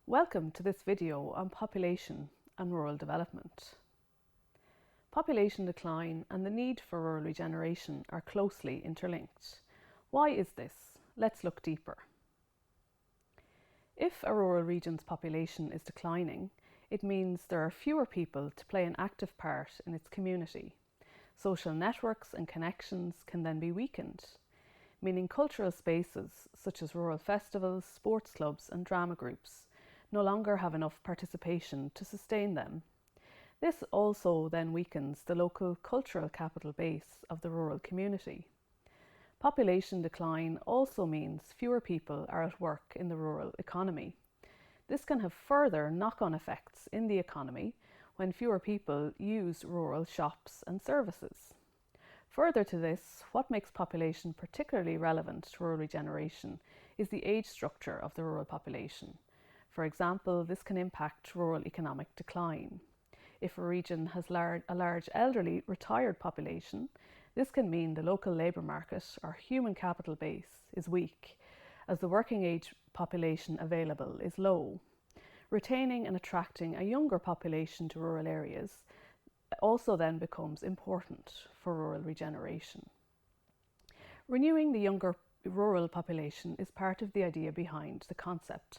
Welcome to this video on population and rural development. Population decline and the need for rural regeneration are closely interlinked. Why is this? Let's look deeper. If a rural region's population is declining, it means there are fewer people to play an active part in its community. Social networks and connections can then be weakened, meaning cultural spaces such as rural festivals, sports clubs and drama groups no longer have enough participation to sustain them. This also then weakens the local cultural capital base of the rural community. Population decline also means fewer people are at work in the rural economy. This can have further knock-on effects in the economy when fewer people use rural shops and services. Further to this, what makes population particularly relevant to rural regeneration is the age structure of the rural population. For example, this can impact rural economic decline. If a region has a large elderly retired population, this can mean the local labour market or human capital base is weak, as the working age population available is low. Retaining and attracting a younger population to rural areas also then becomes important for rural regeneration. Renewing the younger rural population is part of the idea behind the concept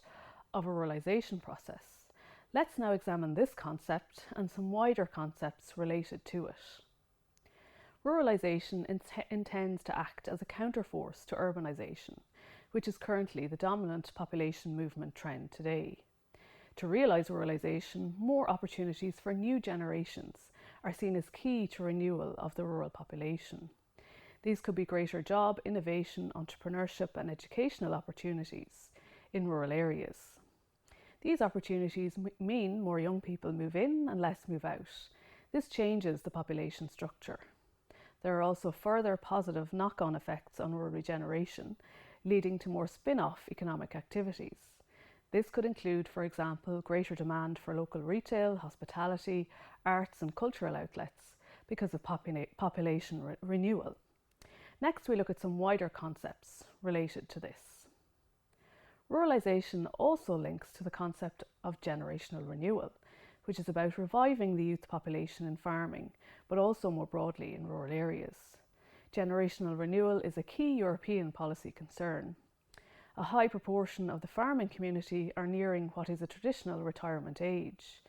of a ruralisation process. Let's now examine this concept and some wider concepts related to it. Ruralisation intends to act as a counterforce to urbanisation, which is currently the dominant population movement trend today. To realise ruralisation, more opportunities for new generations are seen as key to renewal of the rural population. These could be greater job, innovation, entrepreneurship and educational opportunities in rural areas. These opportunities mean more young people move in and less move out. This changes the population structure. There are also further positive knock-on effects on rural regeneration, leading to more spin-off economic activities. This could include, for example, greater demand for local retail, hospitality, arts and cultural outlets because of population renewal. Next, we look at some wider concepts related to this. Ruralisation also links to the concept of generational renewal, which is about reviving the youth population in farming, but also more broadly in rural areas. Generational renewal is a key European policy concern. A high proportion of the farming community are nearing what is a traditional retirement age.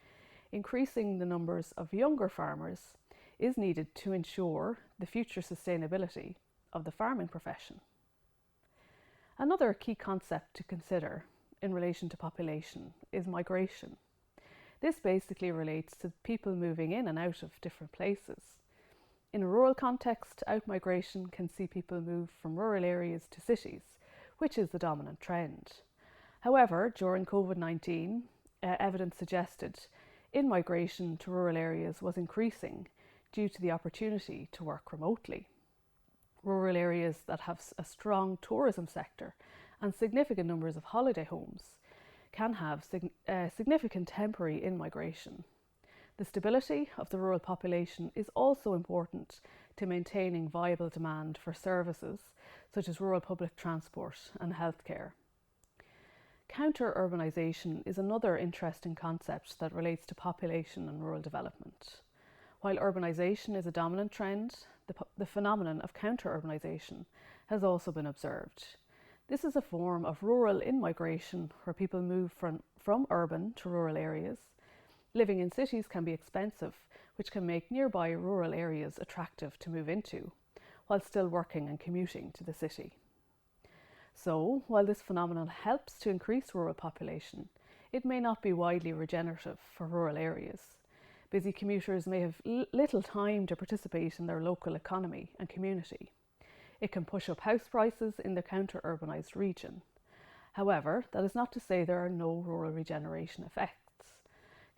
Increasing the numbers of younger farmers is needed to ensure the future sustainability of the farming profession. Another key concept to consider in relation to population is migration. This basically relates to people moving in and out of different places. In a rural context, outmigration can see people move from rural areas to cities, which is the dominant trend. However, during COVID-19, evidence suggested in-migration to rural areas was increasing due to the opportunity to work remotely. Rural areas that have a strong tourism sector and significant numbers of holiday homes can have significant temporary in-migration. The stability of the rural population is also important to maintaining viable demand for services such as rural public transport and healthcare. Counter-urbanisation is another interesting concept that relates to population and rural development. While urbanisation is a dominant trend, the phenomenon of counter-urbanisation has also been observed. This is a form of rural in-migration where people move from urban to rural areas. Living in cities can be expensive, which can make nearby rural areas attractive to move into, while still working and commuting to the city. So, while this phenomenon helps to increase rural population, it may not be widely regenerative for rural areas. Busy commuters may have little time to participate in their local economy and community. It can push up house prices in the counter-urbanised region. However, that is not to say there are no rural regeneration effects.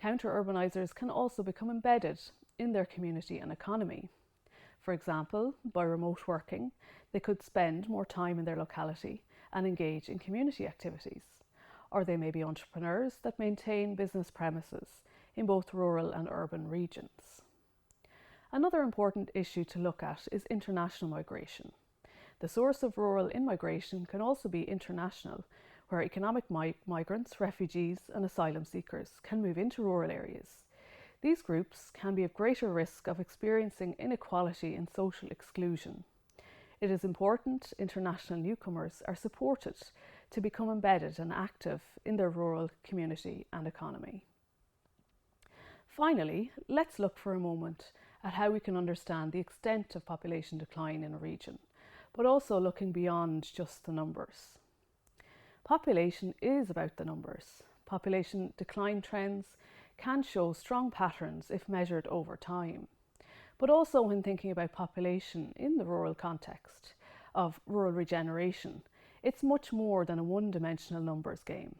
Counter-urbanisers can also become embedded in their community and economy. For example, by remote working, they could spend more time in their locality and engage in community activities. Or they may be entrepreneurs that maintain business premises in both rural and urban regions. Another important issue to look at is international migration. The source of rural in-migration can also be international, where economic migrants, refugees and asylum seekers can move into rural areas. These groups can be of greater risk of experiencing inequality and social exclusion. It is important international newcomers are supported to become embedded and active in their rural community and economy. Finally, let's look for a moment at how we can understand the extent of population decline in a region, but also looking beyond just the numbers. Population is about the numbers. Population decline trends can show strong patterns if measured over time. But also when thinking about population in the rural context of rural regeneration, it's much more than a one-dimensional numbers game.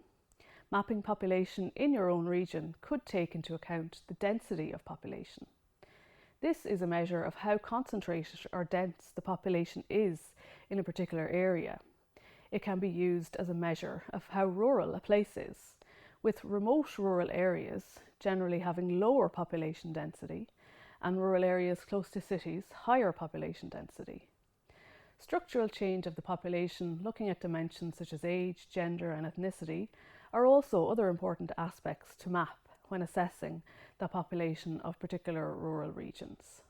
Mapping population in your own region could take into account the density of population. This is a measure of how concentrated or dense the population is in a particular area. It can be used as a measure of how rural a place is, with remote rural areas generally having lower population density and rural areas close to cities higher population density. Structural change of the population, looking at dimensions such as age, gender and ethnicity, are also other important aspects to map when assessing the population of particular rural regions.